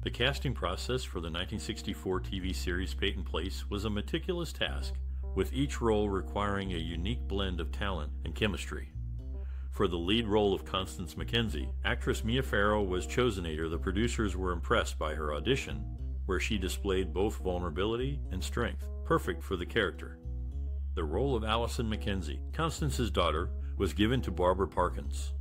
The casting process for the 1964 TV series Peyton Place was a meticulous task, with each role requiring a unique blend of talent and chemistry. For the lead role of Constance Mackenzie, actress Mia Farrow was chosen after the producers were impressed by her audition, where she displayed both vulnerability and strength, perfect for the character. The role of Allison Mackenzie, Constance's daughter, was given to Barbara Parkins.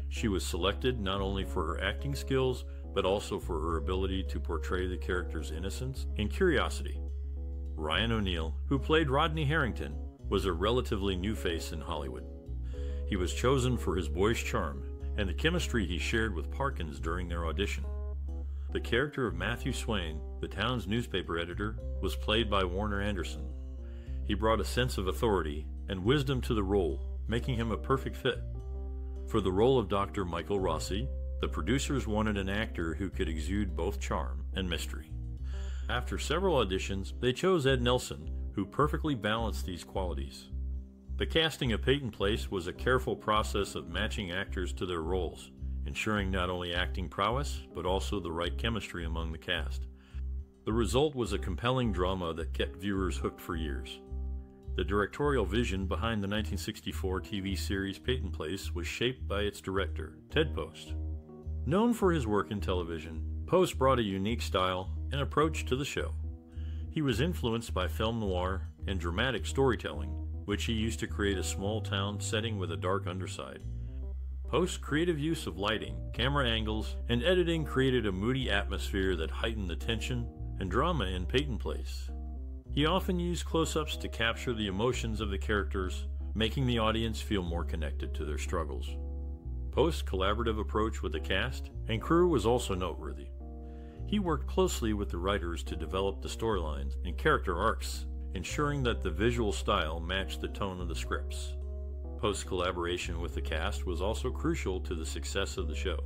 She was selected not only for her acting skills, but also for her ability to portray the character's innocence and curiosity. Ryan O'Neal, who played Rodney Harrington, was a relatively new face in Hollywood. He was chosen for his boyish charm and the chemistry he shared with Parkins during their audition. The character of Matthew Swain, the town's newspaper editor, was played by Warner Anderson. He brought a sense of authority and wisdom to the role, making him a perfect fit. For the role of Dr. Michael Rossi, the producers wanted an actor who could exude both charm and mystery. After several auditions, they chose Ed Nelson, who perfectly balanced these qualities. The casting of Peyton Place was a careful process of matching actors to their roles, ensuring not only acting prowess, but also the right chemistry among the cast. The result was a compelling drama that kept viewers hooked for years. The directorial vision behind the 1964 TV series Peyton Place was shaped by its director, Ted Post. Known for his work in television, Post brought a unique style and approach to the show. He was influenced by film noir and dramatic storytelling, which he used to create a small town setting with a dark underside. Post's creative use of lighting, camera angles, and editing created a moody atmosphere that heightened the tension and drama in Peyton Place. He often used close-ups to capture the emotions of the characters, making the audience feel more connected to their struggles. Post's collaborative approach with the cast and crew was also noteworthy. He worked closely with the writers to develop the storylines and character arcs, ensuring that the visual style matched the tone of the scripts. Post's collaboration with the cast was also crucial to the success of the show.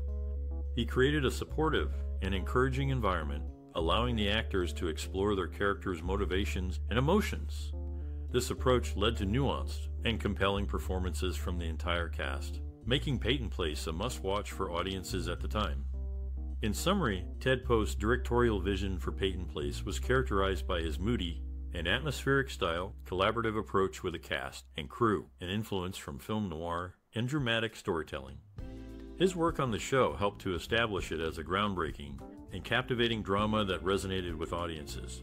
He created a supportive and encouraging environment, allowing the actors to explore their characters' motivations and emotions. This approach led to nuanced and compelling performances from the entire cast, making Peyton Place a must-watch for audiences at the time. In summary, Ted Post's directorial vision for Peyton Place was characterized by his moody and atmospheric style, collaborative approach with the cast and crew, and influence from film noir and dramatic storytelling. His work on the show helped to establish it as a groundbreaking and captivating drama that resonated with audiences.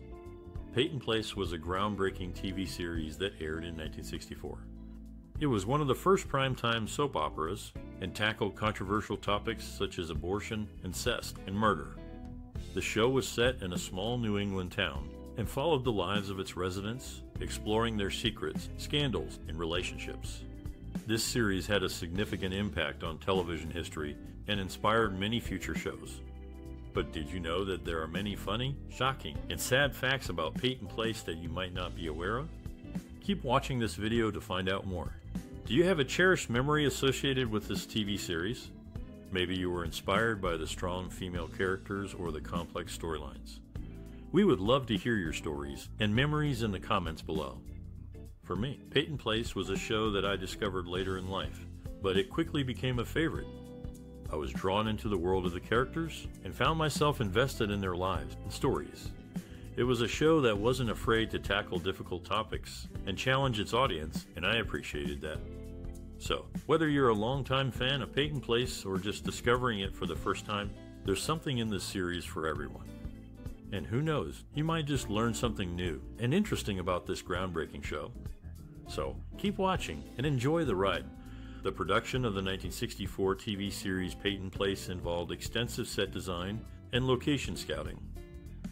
Peyton Place was a groundbreaking TV series that aired in 1964. It was one of the first primetime soap operas and tackled controversial topics such as abortion, incest, and murder. The show was set in a small New England town and followed the lives of its residents, exploring their secrets, scandals, and relationships. This series had a significant impact on television history and inspired many future shows. But did you know that there are many funny, shocking, and sad facts about Peyton Place that you might not be aware of? Keep watching this video to find out more. Do you have a cherished memory associated with this TV series? Maybe you were inspired by the strong female characters or the complex storylines. We would love to hear your stories and memories in the comments below. For me, Peyton Place was a show that I discovered later in life, but it quickly became a favorite. I was drawn into the world of the characters and found myself invested in their lives and stories. It was a show that wasn't afraid to tackle difficult topics and challenge its audience, and I appreciated that. So, whether you're a longtime fan of Peyton Place or just discovering it for the first time, there's something in this series for everyone. And who knows, you might just learn something new and interesting about this groundbreaking show. So, keep watching and enjoy the ride. The production of the 1964 TV series Peyton Place involved extensive set design and location scouting.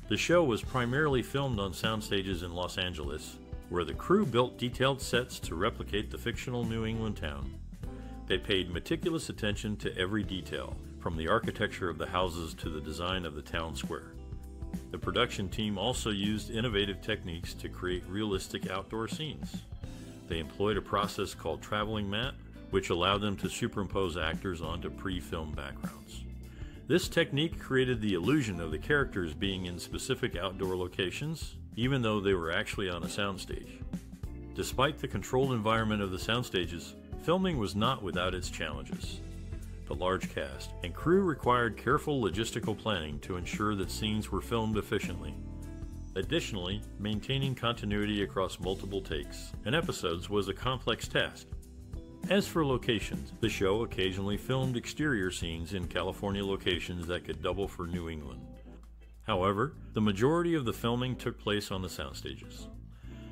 The show was primarily filmed on sound stages in Los Angeles, where the crew built detailed sets to replicate the fictional New England town. They paid meticulous attention to every detail, from the architecture of the houses to the design of the town square. The production team also used innovative techniques to create realistic outdoor scenes. They employed a process called traveling matte, which allowed them to superimpose actors onto pre-filmed backgrounds. This technique created the illusion of the characters being in specific outdoor locations, even though they were actually on a soundstage. Despite the controlled environment of the soundstages, filming was not without its challenges. the large cast, and crew required careful logistical planning to ensure that scenes were filmed efficiently. Additionally, maintaining continuity across multiple takes and episodes was a complex task. As for locations, the show occasionally filmed exterior scenes in California locations that could double for New England. However, the majority of the filming took place on the sound stages.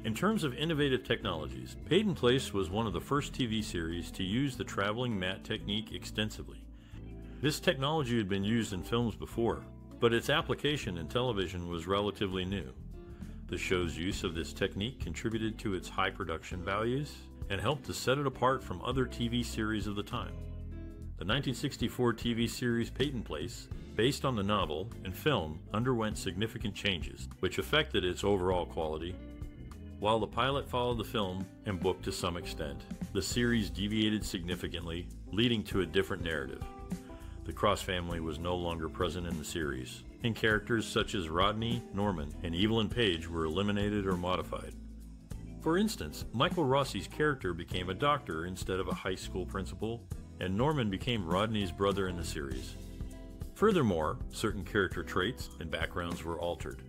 In terms of innovative technologies, Peyton Place was one of the first TV series to use the traveling matte technique extensively. This technology had been used in films before, but its application in television was relatively new. The show's use of this technique contributed to its high production values and helped to set it apart from other TV series of the time. The 1964 TV series Peyton Place, based on the novel and film, underwent significant changes, which affected its overall quality. While the pilot followed the film and book to some extent, the series deviated significantly, leading to a different narrative. The Cross family was no longer present in the series, and characters such as Rodney, Norman, and Evelyn Page were eliminated or modified. For instance, Michael Rossi's character became a doctor instead of a high school principal, and Norman became Rodney's brother in the series. Furthermore, certain character traits and backgrounds were altered.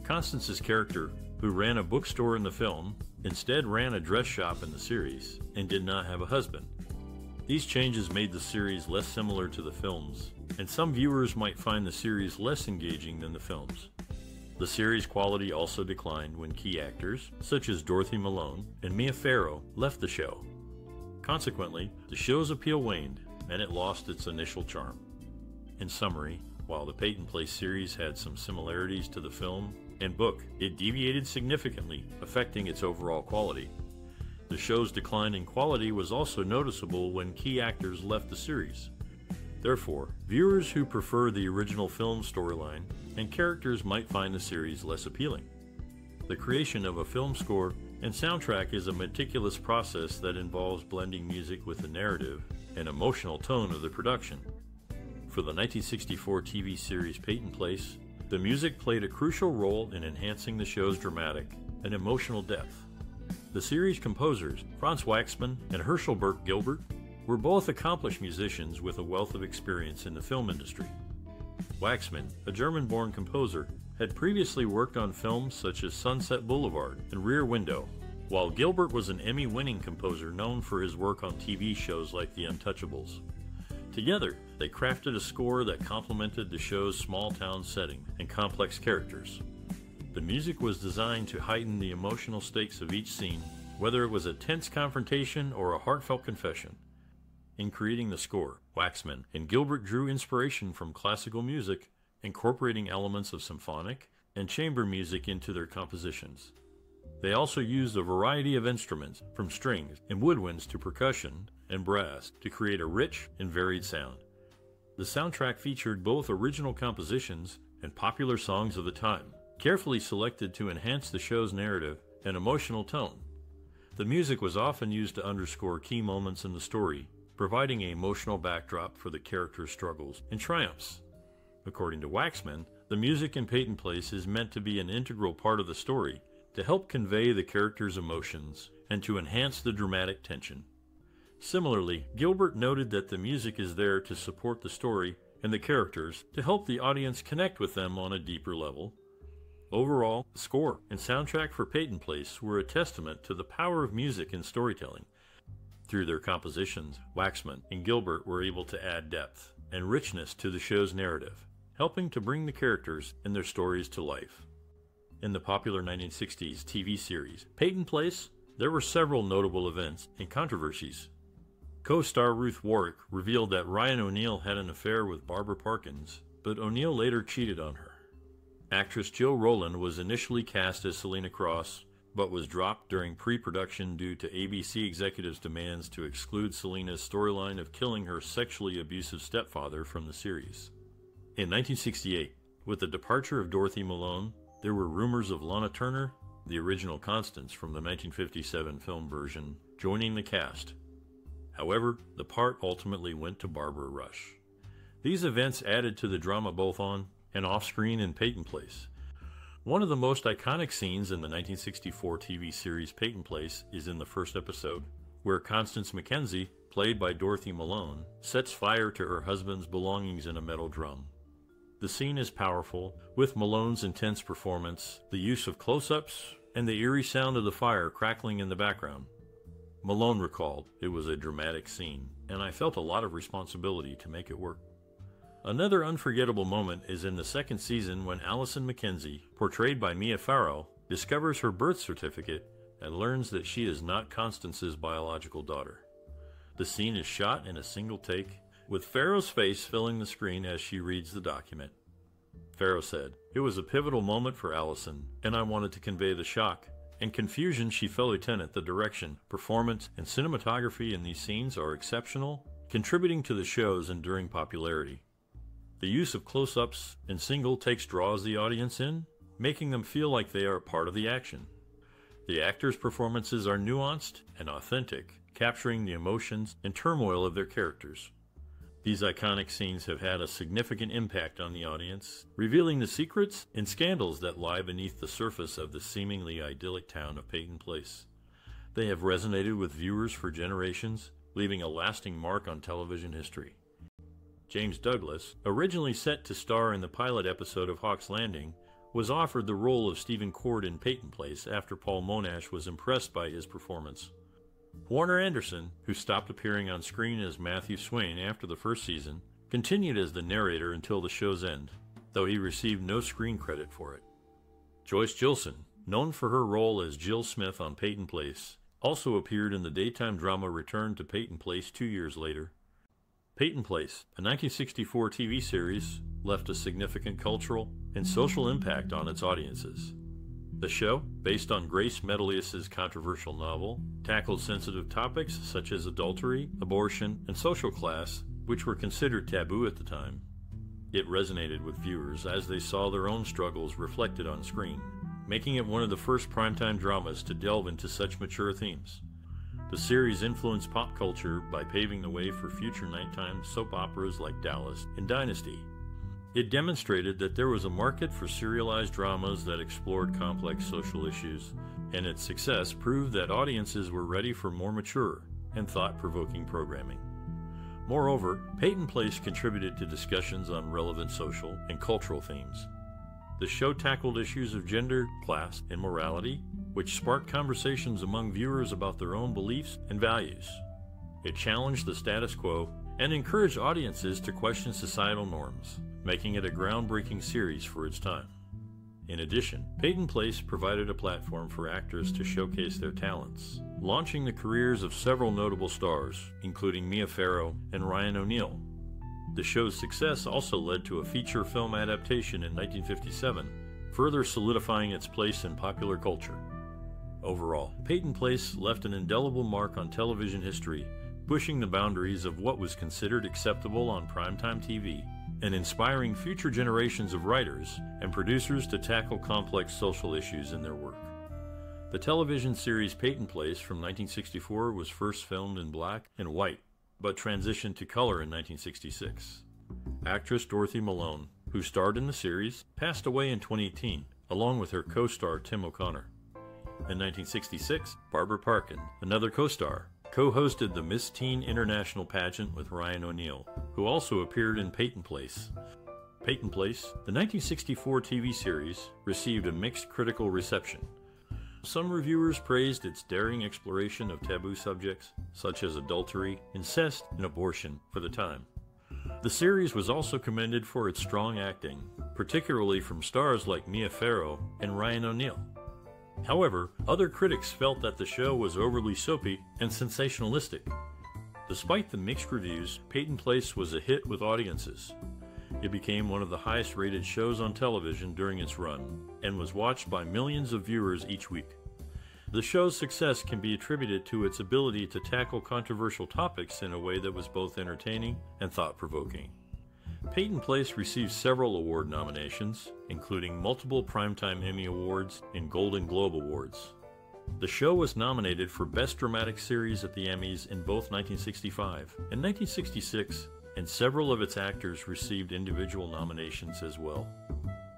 Constance's character, who ran a bookstore in the film, instead ran a dress shop in the series and did not have a husband. These changes made the series less similar to the films, and some viewers might find the series less engaging than the films. The series' quality also declined when key actors, such as Dorothy Malone and Mia Farrow, left the show. Consequently, the show's appeal waned, and it lost its initial charm. In summary, while the Peyton Place series had some similarities to the film and book, it deviated significantly, affecting its overall quality. The show's decline in quality was also noticeable when key actors left the series. Therefore, viewers who prefer the original film storyline and characters might find the series less appealing. The creation of a film score and soundtrack is a meticulous process that involves blending music with the narrative and emotional tone of the production. For the 1964 TV series Peyton Place, the music played a crucial role in enhancing the show's dramatic and emotional depth. The series composers, Franz Waxman and Herschelbert Gilbert, were both accomplished musicians with a wealth of experience in the film industry. Waxman, a German-born composer, had previously worked on films such as Sunset Boulevard and Rear Window, while Gilbert was an Emmy-winning composer known for his work on TV shows like The Untouchables. Together, they crafted a score that complemented the show's small-town setting and complex characters. The music was designed to heighten the emotional stakes of each scene, whether it was a tense confrontation or a heartfelt confession. In creating the score, Waxman and Gilbert drew inspiration from classical music, incorporating elements of symphonic and chamber music into their compositions. They also used a variety of instruments, from strings and woodwinds to percussion and brass, to create a rich and varied sound. The soundtrack featured both original compositions and popular songs of the time, carefully selected to enhance the show's narrative and emotional tone. The music was often used to underscore key moments in the story, providing an emotional backdrop for the characters' struggles and triumphs. According to Waxman, the music in Peyton Place is meant to be an integral part of the story to help convey the characters' emotions and to enhance the dramatic tension. Similarly, Gilbert noted that the music is there to support the story and the characters to help the audience connect with them on a deeper level. Overall, the score and soundtrack for Peyton Place were a testament to the power of music in storytelling. Through their compositions, Waxman and Gilbert were able to add depth and richness to the show's narrative, helping to bring the characters and their stories to life. In the popular 1960s TV series Peyton Place, there were several notable events and controversies. Co-star Ruth Warrick revealed that Ryan O'Neal had an affair with Barbara Parkins, but O'Neal later cheated on her. Actress Jill Rowland was initially cast as Selena Cross, but was dropped during pre-production due to ABC executives' demands to exclude Selena's storyline of killing her sexually abusive stepfather from the series. In 1968, with the departure of Dorothy Malone, there were rumors of Lana Turner, the original Constance from the 1957 film version, joining the cast. However, the part ultimately went to Barbara Rush. These events added to the drama both on and off-screen in Peyton Place. One of the most iconic scenes in the 1964 TV series Peyton Place is in the first episode, where Constance Mackenzie, played by Dorothy Malone, sets fire to her husband's belongings in a metal drum. The scene is powerful, with Malone's intense performance, the use of close-ups, and the eerie sound of the fire crackling in the background. Malone recalled, "It was a dramatic scene, and I felt a lot of responsibility to make it work." Another unforgettable moment is in the second season when Allison Mackenzie, portrayed by Mia Farrow, discovers her birth certificate and learns that she is not Constance's biological daughter. The scene is shot in a single take, with Farrow's face filling the screen as she reads the document. Farrow said, "It was a pivotal moment for Allison, and I wanted to convey the shock and confusion she felt. Lieutenant, the direction, performance, and cinematography in these scenes are exceptional, contributing to the show's enduring popularity. The use of close-ups and single takes draws the audience in, making them feel like they are part of the action. The actors' performances are nuanced and authentic, capturing the emotions and turmoil of their characters. These iconic scenes have had a significant impact on the audience, revealing the secrets and scandals that lie beneath the surface of the seemingly idyllic town of Peyton Place. They have resonated with viewers for generations, leaving a lasting mark on television history." James Douglas, originally set to star in the pilot episode of Hawk's Landing, was offered the role of Stephen Cord in Peyton Place after Paul Monash was impressed by his performance. Warner Anderson, who stopped appearing on screen as Matthew Swain after the first season, continued as the narrator until the show's end, though he received no screen credit for it. Joyce Jillson, known for her role as Jill Smith on Peyton Place, also appeared in the daytime drama Return to Peyton Place 2 years later. Peyton Place, a 1964 TV series, left a significant cultural and social impact on its audiences. The show, based on Grace Metalius's controversial novel, tackled sensitive topics such as adultery, abortion, and social class, which were considered taboo at the time. It resonated with viewers as they saw their own struggles reflected on screen, making it one of the first primetime dramas to delve into such mature themes. The series influenced pop culture by paving the way for future nighttime soap operas like Dallas and Dynasty. It demonstrated that there was a market for serialized dramas that explored complex social issues, and its success proved that audiences were ready for more mature and thought-provoking programming. Moreover, Peyton Place contributed to discussions on relevant social and cultural themes. The show tackled issues of gender, class, and morality, which sparked conversations among viewers about their own beliefs and values. It challenged the status quo and encouraged audiences to question societal norms, making it a groundbreaking series for its time. In addition, Peyton Place provided a platform for actors to showcase their talents, launching the careers of several notable stars, including Mia Farrow and Ryan O'Neal. The show's success also led to a feature film adaptation in 1957, further solidifying its place in popular culture. Overall, Peyton Place left an indelible mark on television history, pushing the boundaries of what was considered acceptable on primetime TV, and inspiring future generations of writers and producers to tackle complex social issues in their work. The television series Peyton Place from 1964 was first filmed in black and white, but transitioned to color in 1966. Actress Dorothy Malone, who starred in the series, passed away in 2018, along with her co-star Tim O'Connor. In 1966, Barbara Parkins, another co-star, co-hosted the Miss Teen International pageant with Ryan O'Neal, who also appeared in Peyton Place. Peyton Place, the 1964 TV series, received a mixed critical reception. Some reviewers praised its daring exploration of taboo subjects, such as adultery, incest, and abortion, for the time. The series was also commended for its strong acting, particularly from stars like Mia Farrow and Ryan O'Neal. However, other critics felt that the show was overly soapy and sensationalistic. Despite the mixed reviews, Peyton Place was a hit with audiences. It became one of the highest-rated shows on television during its run, and was watched by millions of viewers each week. The show's success can be attributed to its ability to tackle controversial topics in a way that was both entertaining and thought-provoking. Peyton Place received several award nominations, including multiple Primetime Emmy Awards and Golden Globe Awards. The show was nominated for Best Dramatic Series at the Emmys in both 1965 and 1966, and several of its actors received individual nominations as well.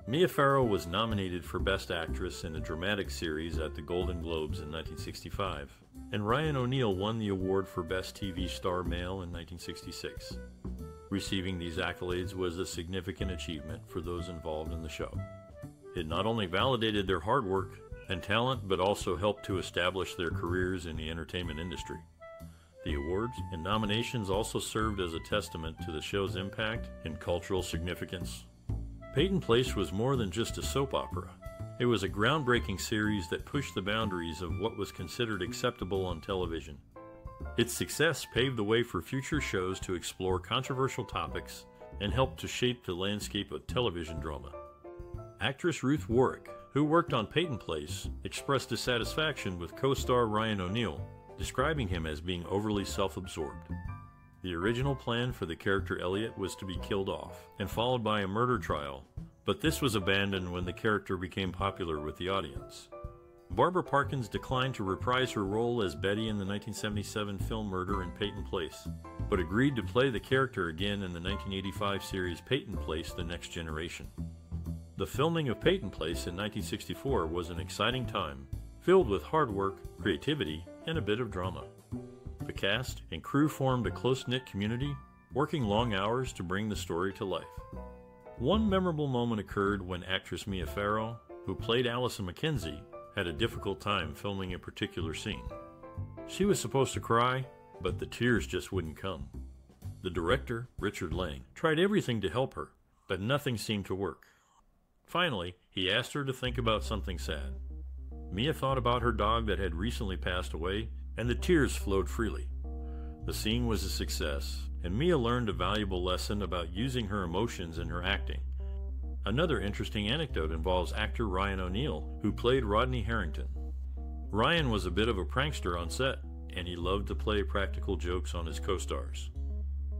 Mia Farrow was nominated for Best Actress in a Dramatic Series at the Golden Globes in 1965, and Ryan O'Neal won the award for Best TV Star Male in 1966. Receiving these accolades was a significant achievement for those involved in the show. It not only validated their hard work and talent, but also helped to establish their careers in the entertainment industry. The awards and nominations also served as a testament to the show's impact and cultural significance. Peyton Place was more than just a soap opera. It was a groundbreaking series that pushed the boundaries of what was considered acceptable on television. Its success paved the way for future shows to explore controversial topics and helped to shape the landscape of television drama. Actress Ruth Warrick, who worked on Peyton Place, expressed dissatisfaction with co-star Ryan O'Neal, describing him as being overly self-absorbed. The original plan for the character Elliot was to be killed off and followed by a murder trial, but this was abandoned when the character became popular with the audience. Barbara Parkins declined to reprise her role as Betty in the 1977 film Murder in Peyton Place, but agreed to play the character again in the 1985 series Peyton Place: The Next Generation. The filming of Peyton Place in 1964 was an exciting time, filled with hard work, creativity, and a bit of drama. The cast and crew formed a close-knit community, working long hours to bring the story to life. One memorable moment occurred when actress Mia Farrow, who played Allison Mackenzie, had a difficult time filming a particular scene. She was supposed to cry, but the tears just wouldn't come. The director, Richard Lang, tried everything to help her, but nothing seemed to work. Finally, he asked her to think about something sad. Mia thought about her dog that had recently passed away, and the tears flowed freely. The scene was a success, and Mia learned a valuable lesson about using her emotions in her acting. Another interesting anecdote involves actor Ryan O'Neal, who played Rodney Harrington. Ryan was a bit of a prankster on set, and he loved to play practical jokes on his co-stars.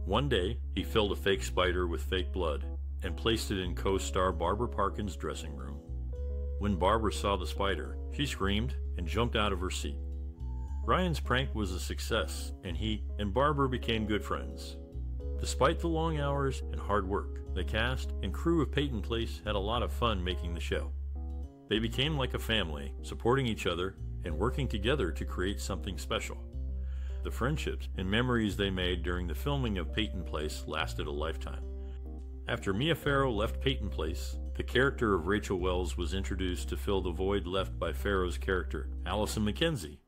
One day, he filled a fake spider with fake blood and placed it in co-star Barbara Parkins' dressing room. When Barbara saw the spider, she screamed and jumped out of her seat. Ryan's prank was a success, and he and Barbara became good friends. Despite the long hours and hard work, the cast and crew of Peyton Place had a lot of fun making the show. They became like a family, supporting each other and working together to create something special. The friendships and memories they made during the filming of Peyton Place lasted a lifetime. After Mia Farrow left Peyton Place, the character of Rachel Wells was introduced to fill the void left by Farrow's character, Allison Mackenzie.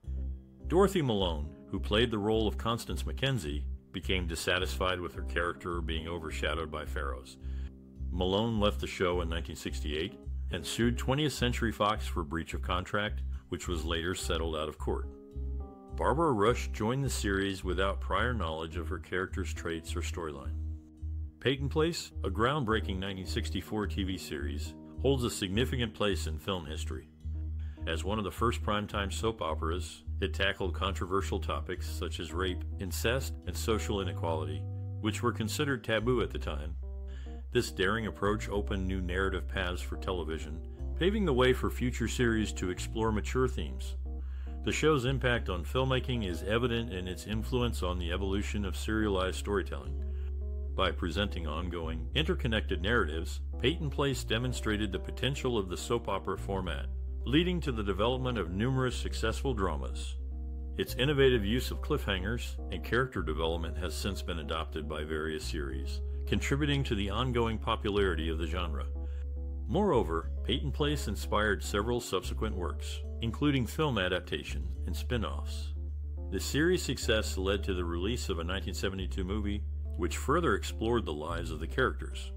Dorothy Malone, who played the role of Constance Mackenzie, became dissatisfied with her character being overshadowed by Farrow's. Malone left the show in 1968 and sued 20th Century Fox for breach of contract, which was later settled out of court. Barbara Rush joined the series without prior knowledge of her character's traits or storyline. Peyton Place, a groundbreaking 1964 TV series, holds a significant place in film history. As one of the first primetime soap operas, it tackled controversial topics such as rape, incest, and social inequality, which were considered taboo at the time. This daring approach opened new narrative paths for television, paving the way for future series to explore mature themes. The show's impact on filmmaking is evident in its influence on the evolution of serialized storytelling. By presenting ongoing, interconnected narratives, Peyton Place demonstrated the potential of the soap opera format, leading to the development of numerous successful dramas. Its innovative use of cliffhangers and character development has since been adopted by various series, contributing to the ongoing popularity of the genre. Moreover, Peyton Place inspired several subsequent works, including film adaptations and spin-offs. The series' success led to the release of a 1972 movie, which further explored the lives of the characters.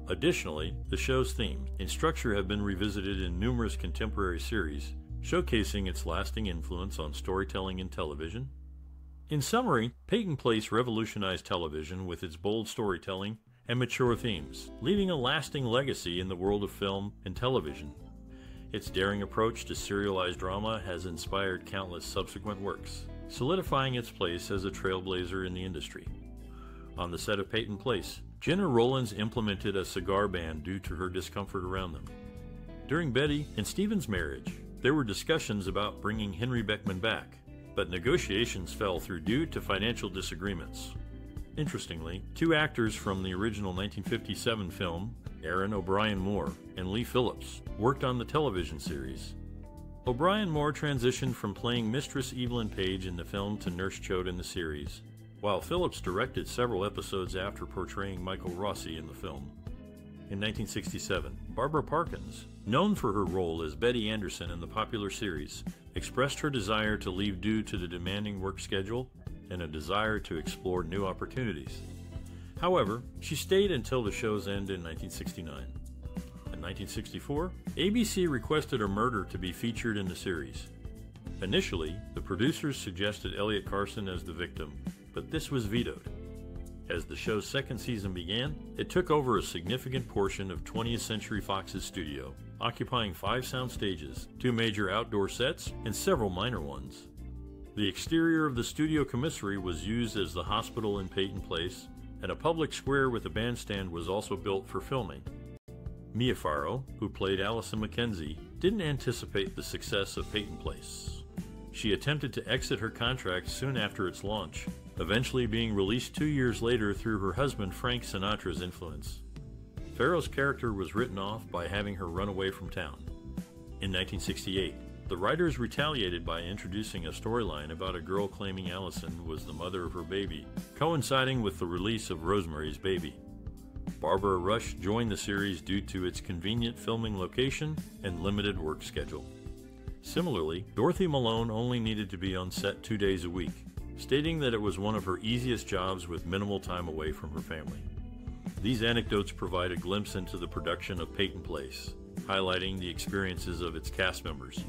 Additionally, the show's theme and structure have been revisited in numerous contemporary series, showcasing its lasting influence on storytelling in television. In summary, Peyton Place revolutionized television with its bold storytelling and mature themes, leaving a lasting legacy in the world of film and television. Its daring approach to serialized drama has inspired countless subsequent works, solidifying its place as a trailblazer in the industry. On the set of Peyton Place, Jenna Rollins implemented a cigar ban due to her discomfort around them. During Betty and Stephen's marriage, there were discussions about bringing Henry Beckman back, but negotiations fell through due to financial disagreements. Interestingly, two actors from the original 1957 film, Erin O'Brien Moore and Lee Phillips, worked on the television series. O'Brien Moore transitioned from playing Mistress Evelyn Page in the film to Nurse Choate in the series, while Phillips directed several episodes after portraying Michael Rossi in the film. In 1967, Barbara Parkins, known for her role as Betty Anderson in the popular series, expressed her desire to leave due to the demanding work schedule and a desire to explore new opportunities. However, she stayed until the show's end in 1969. In 1964, ABC requested a murder to be featured in the series. Initially, the producers suggested Elliot Carson as the victim, but this was vetoed. As the show's second season began, it took over a significant portion of 20th Century Fox's studio, occupying 5 sound stages, 2 major outdoor sets, and several minor ones. The exterior of the studio commissary was used as the hospital in Peyton Place, and a public square with a bandstand was also built for filming. Mia Farrow, who played Allison Mackenzie, didn't anticipate the success of Peyton Place. She attempted to exit her contract soon after its launch, eventually being released 2 years later through her husband Frank Sinatra's influence. Farrow's character was written off by having her run away from town. In 1968, the writers retaliated by introducing a storyline about a girl claiming Allison was the mother of her baby, coinciding with the release of Rosemary's Baby. Barbara Rush joined the series due to its convenient filming location and limited work schedule. Similarly, Dorothy Malone only needed to be on set 2 days a week, stating that it was one of her easiest jobs with minimal time away from her family. These anecdotes provide a glimpse into the production of Peyton Place, highlighting the experiences of its cast members.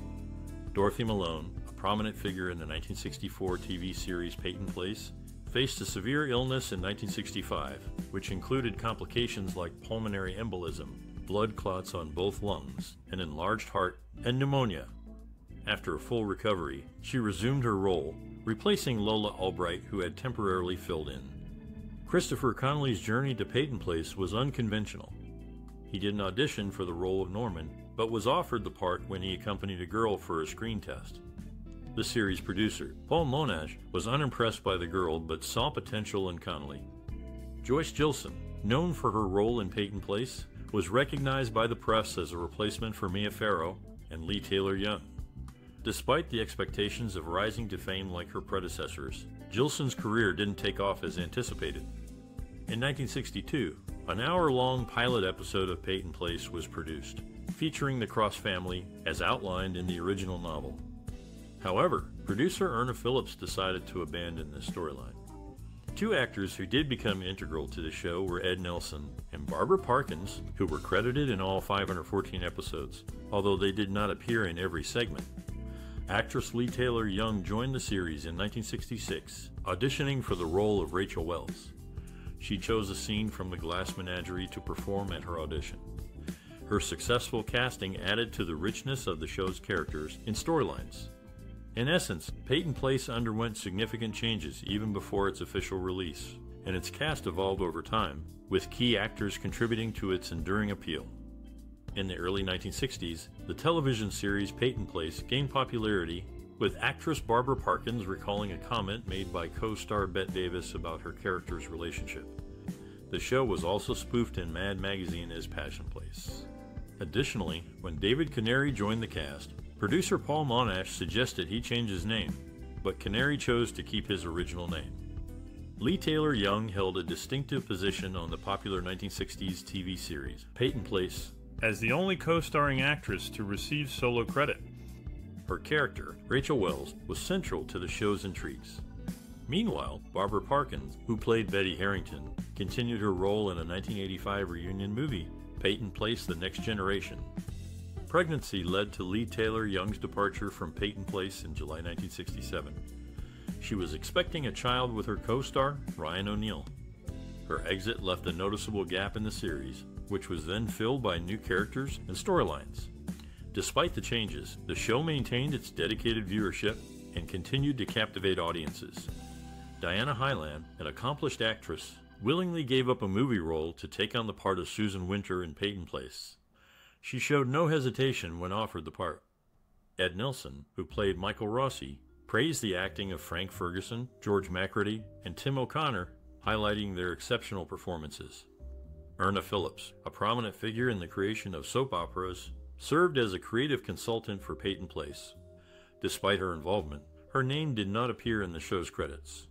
Dorothy Malone, a prominent figure in the 1964 TV series Peyton Place, faced a severe illness in 1965, which included complications like pulmonary embolism, blood clots on both lungs, an enlarged heart, and pneumonia. After a full recovery, she resumed her role, replacing Lola Albright, who had temporarily filled in. Christopher Connelly's journey to Peyton Place was unconventional. He didn't audition for the role of Norman, but was offered the part when he accompanied a girl for a screen test. The series producer, Paul Monash, was unimpressed by the girl but saw potential in Connelly. Joyce Gilson, known for her role in Peyton Place, was recognized by the press as a replacement for Mia Farrow and Lee Taylor Young. Despite the expectations of rising to fame like her predecessors, Gilson's career didn't take off as anticipated. In 1962, an hour-long pilot episode of Peyton Place was produced, featuring the Cross family as outlined in the original novel. However, producer Erna Phillips decided to abandon this storyline. 2 actors who did become integral to the show were Ed Nelson and Barbara Parkins, who were credited in all 514 episodes, although they did not appear in every segment. Actress Lee Taylor Young joined the series in 1966, auditioning for the role of Rachel Wells. She chose a scene from The Glass Menagerie to perform at her audition. Her successful casting added to the richness of the show's characters and storylines. In essence, Peyton Place underwent significant changes even before its official release, and its cast evolved over time, with key actors contributing to its enduring appeal. In the early 1960s, the television series Peyton Place gained popularity, with actress Barbara Parkins recalling a comment made by co-star Bette Davis about her character's relationship. The show was also spoofed in Mad magazine as Passion Place. Additionally, when David Canary joined the cast, producer Paul Monash suggested he change his name, but Canary chose to keep his original name. Lee Taylor Young held a distinctive position on the popular 1960s TV series Peyton Place as the only co-starring actress to receive solo credit. Her character, Rachel Wells, was central to the show's intrigues. Meanwhile, Barbara Parkins, who played Betty Harrington, continued her role in a 1985 reunion movie, Peyton Place: The Next Generation. Pregnancy led to Lee Taylor Young's departure from Peyton Place in July 1967. She was expecting a child with her co-star, Ryan O'Neal. Her exit left a noticeable gap in the series, which was then filled by new characters and storylines. Despite the changes, the show maintained its dedicated viewership and continued to captivate audiences. Diana Hyland, an accomplished actress, willingly gave up a movie role to take on the part of Susan Winter in Peyton Place. She showed no hesitation when offered the part. Ed Nelson, who played Michael Rossi, praised the acting of Frank Ferguson, George Macready, and Tim O'Connor, highlighting their exceptional performances. Erna Phillips, a prominent figure in the creation of soap operas, served as a creative consultant for Peyton Place. Despite her involvement, her name did not appear in the show's credits.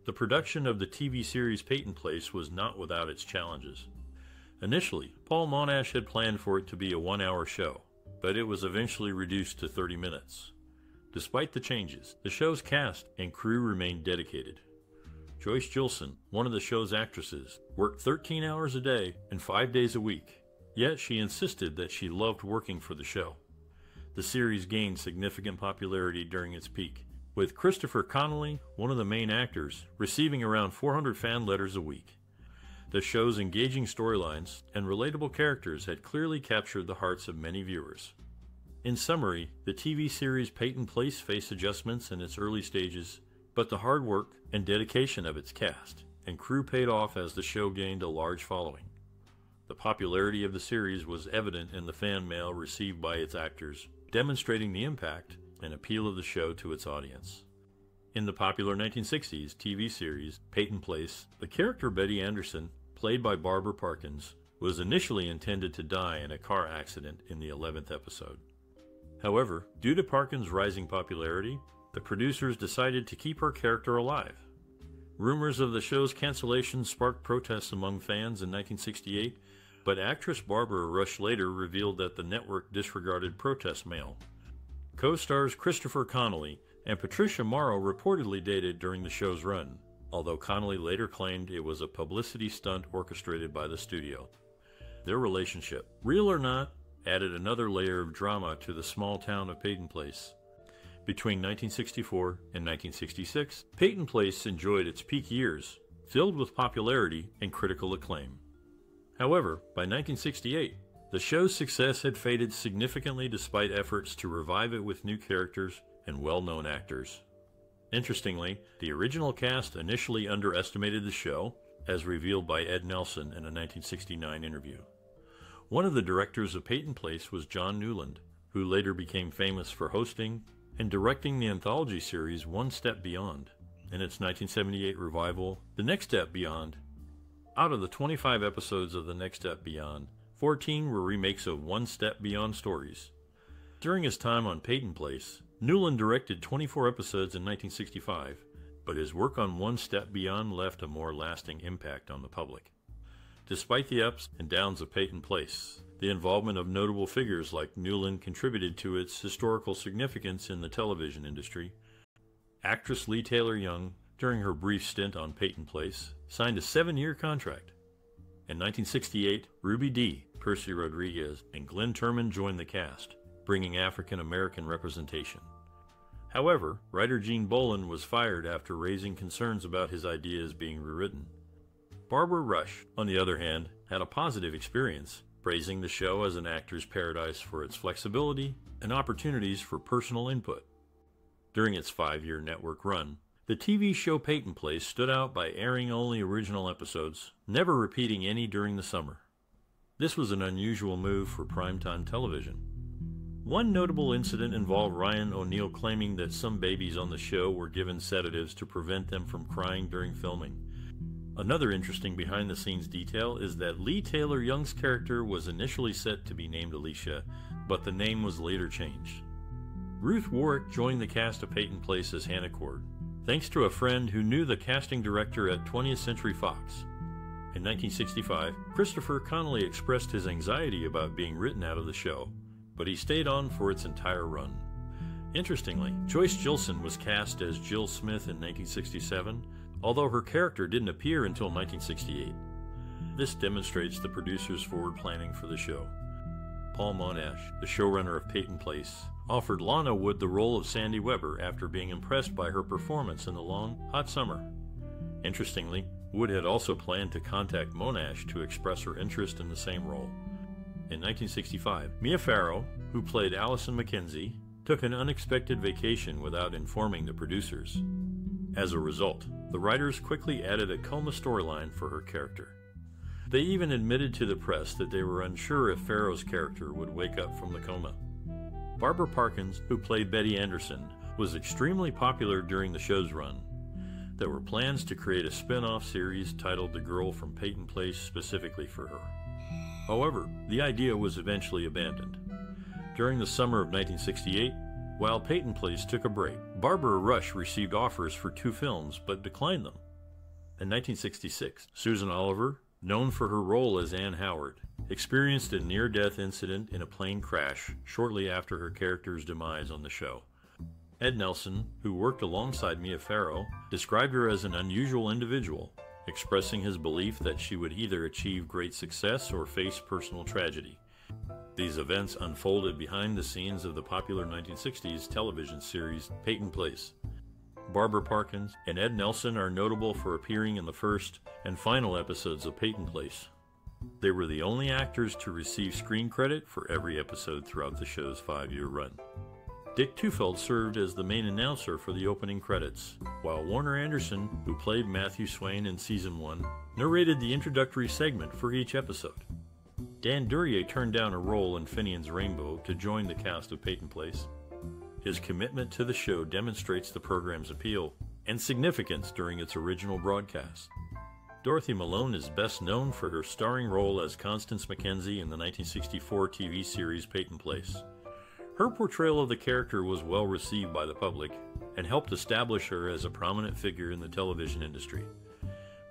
The production of the TV series Peyton Place was not without its challenges. Initially, Paul Monash had planned for it to be a 1-hour show, but it was eventually reduced to 30 minutes. Despite the changes, the show's cast and crew remained dedicated. Joyce Jillson, one of the show's actresses, worked 13 hours a day and 5 days a week, yet she insisted that she loved working for the show. The series gained significant popularity during its peak, with Christopher Connelly, one of the main actors, receiving around 400 fan letters a week. The show's engaging storylines and relatable characters had clearly captured the hearts of many viewers. In summary, the TV series Peyton Place faced adjustments in its early stages, but the hard work and dedication of its cast and crew paid off as the show gained a large following. The popularity of the series was evident in the fan mail received by its actors, demonstrating the impact and appeal of the show to its audience. In the popular 1960s TV series Peyton Place, the character Betty Anderson, played by Barbara Parkins, was initially intended to die in a car accident in the 11th episode. However, due to Parkins' rising popularity, the producers decided to keep her character alive. Rumors of the show's cancellation sparked protests among fans in 1968, but actress Barbara Rush later revealed that the network disregarded protest mail. Co-stars Christopher Connelly and Patricia Morrow reportedly dated during the show's run, although Connelly later claimed it was a publicity stunt orchestrated by the studio. Their relationship, real or not, added another layer of drama to the small town of Peyton Place. Between 1964 and 1966, Peyton Place enjoyed its peak years, filled with popularity and critical acclaim. However, by 1968, the show's success had faded significantly despite efforts to revive it with new characters and well-known actors. Interestingly, the original cast initially underestimated the show, as revealed by Ed Nelson in a 1969 interview. One of the directors of Peyton Place was John Newland, who later became famous for hosting and directing the anthology series One Step Beyond. In its 1978 revival, The Next Step Beyond, out of the 25 episodes of The Next Step Beyond, 14 were remakes of One Step Beyond stories. During his time on Peyton Place, Newland directed 24 episodes in 1965, but his work on One Step Beyond left a more lasting impact on the public. Despite the ups and downs of Peyton Place, the involvement of notable figures like Newland contributed to its historical significance in the television industry. Actress Lee Taylor Young, during her brief stint on Peyton Place, signed a 7-year contract. In 1968, Ruby Dee, Percy Rodriguez, and Glenn Turman joined the cast, bringing African-American representation. However, writer Gene Boland was fired after raising concerns about his ideas being rewritten. Barbara Rush, on the other hand, had a positive experience, praising the show as an actor's paradise for its flexibility and opportunities for personal input. During its 5-year network run, the TV show Peyton Place stood out by airing only original episodes, never repeating any during the summer. This was an unusual move for primetime television. One notable incident involved Ryan O'Neal claiming that some babies on the show were given sedatives to prevent them from crying during filming. Another interesting behind-the-scenes detail is that Lee Taylor Young's character was initially set to be named Alicia, but the name was later changed. Ruth Warrick joined the cast of Peyton Place as Hannah Cord, thanks to a friend who knew the casting director at 20th Century Fox. In 1965, Christopher Connelly expressed his anxiety about being written out of the show, but he stayed on for its entire run. Interestingly, Joyce Jillson was cast as Jill Smith in 1967, although her character didn't appear until 1968. This demonstrates the producers' forward planning for the show. Paul Monash, the showrunner of Peyton Place, offered Lana Wood the role of Sandy Weber after being impressed by her performance in The Long, Hot Summer. Interestingly, Wood had also planned to contact Monash to express her interest in the same role. In 1965, Mia Farrow, who played Allison Mackenzie, took an unexpected vacation without informing the producers. As a result, the writers quickly added a coma storyline for her character. They even admitted to the press that they were unsure if Farrow's character would wake up from the coma. Barbara Parkins, who played Betty Anderson, was extremely popular during the show's run. There were plans to create a spin-off series titled The Girl from Peyton Place specifically for her. However, the idea was eventually abandoned. During the summer of 1968, while Peyton Place took a break, Barbara Rush received offers for 2 films but declined them. In 1966, Susan Oliver, known for her role as Anne Howard, experienced a near-death incident in a plane crash shortly after her character's demise on the show. Ed Nelson, who worked alongside Mia Farrow, described her as an unusual individual, expressing his belief that she would either achieve great success or face personal tragedy. These events unfolded behind the scenes of the popular 1960s television series Peyton Place. Barbara Parkins and Ed Nelson are notable for appearing in the first and final episodes of Peyton Place. They were the only actors to receive screen credit for every episode throughout the show's 5-year run. Dick Tufeld served as the main announcer for the opening credits, while Warner Anderson, who played Matthew Swain in Season 1, narrated the introductory segment for each episode. Dan Duryea turned down a role in Finian's Rainbow to join the cast of Peyton Place. His commitment to the show demonstrates the program's appeal and significance during its original broadcast. Dorothy Malone is best known for her starring role as Constance Mackenzie in the 1964 TV series Peyton Place. Her portrayal of the character was well received by the public and helped establish her as a prominent figure in the television industry.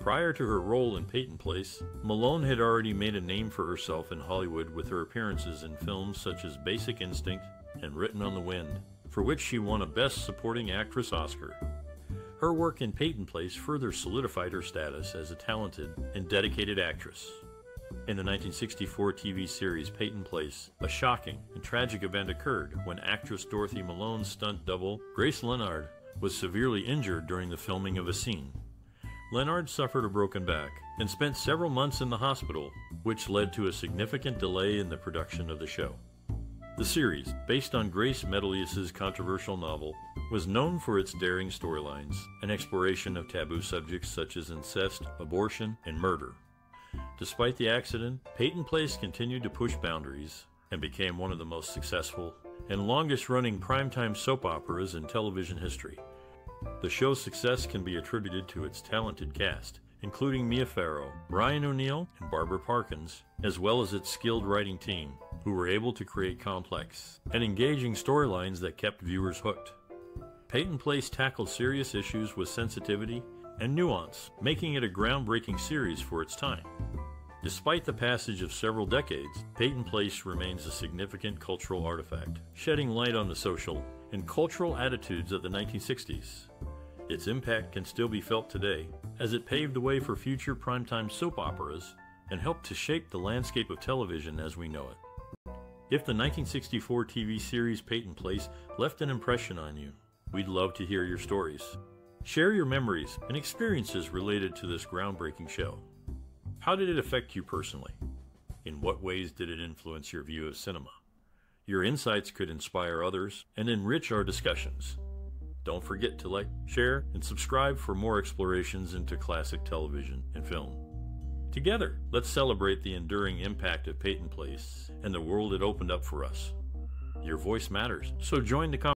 Prior to her role in Peyton Place, Malone had already made a name for herself in Hollywood with her appearances in films such as Basic Instinct and Written on the Wind, for which she won a Best Supporting Actress Oscar. Her work in Peyton Place further solidified her status as a talented and dedicated actress. In the 1964 TV series Peyton Place, a shocking and tragic event occurred when actress Dorothy Malone's stunt double, Grace Leonard, was severely injured during the filming of a scene. Leonard suffered a broken back and spent several months in the hospital, which led to a significant delay in the production of the show. The series, based on Grace Metalius's controversial novel, was known for its daring storylines and exploration of taboo subjects such as incest, abortion, and murder. Despite the accident, Peyton Place continued to push boundaries and became one of the most successful and longest-running primetime soap operas in television history. The show's success can be attributed to its talented cast, including Mia Farrow, Brian O'Neill, and Barbara Parkins, as well as its skilled writing team, who were able to create complex and engaging storylines that kept viewers hooked. Peyton Place tackled serious issues with sensitivity and nuance, making it a groundbreaking series for its time. Despite the passage of several decades, Peyton Place remains a significant cultural artifact, shedding light on the social and cultural attitudes of the 1960s. Its impact can still be felt today, as it paved the way for future primetime soap operas and helped to shape the landscape of television as we know it. If the 1964 TV series Peyton Place left an impression on you, we'd love to hear your stories. Share your memories and experiences related to this groundbreaking show. How did it affect you personally? In what ways did it influence your view of cinema? Your insights could inspire others and enrich our discussions. Don't forget to like, share, and subscribe for more explorations into classic television and film. Together, let's celebrate the enduring impact of Peyton Place and the world it opened up for us. Your voice matters, so join the conversation.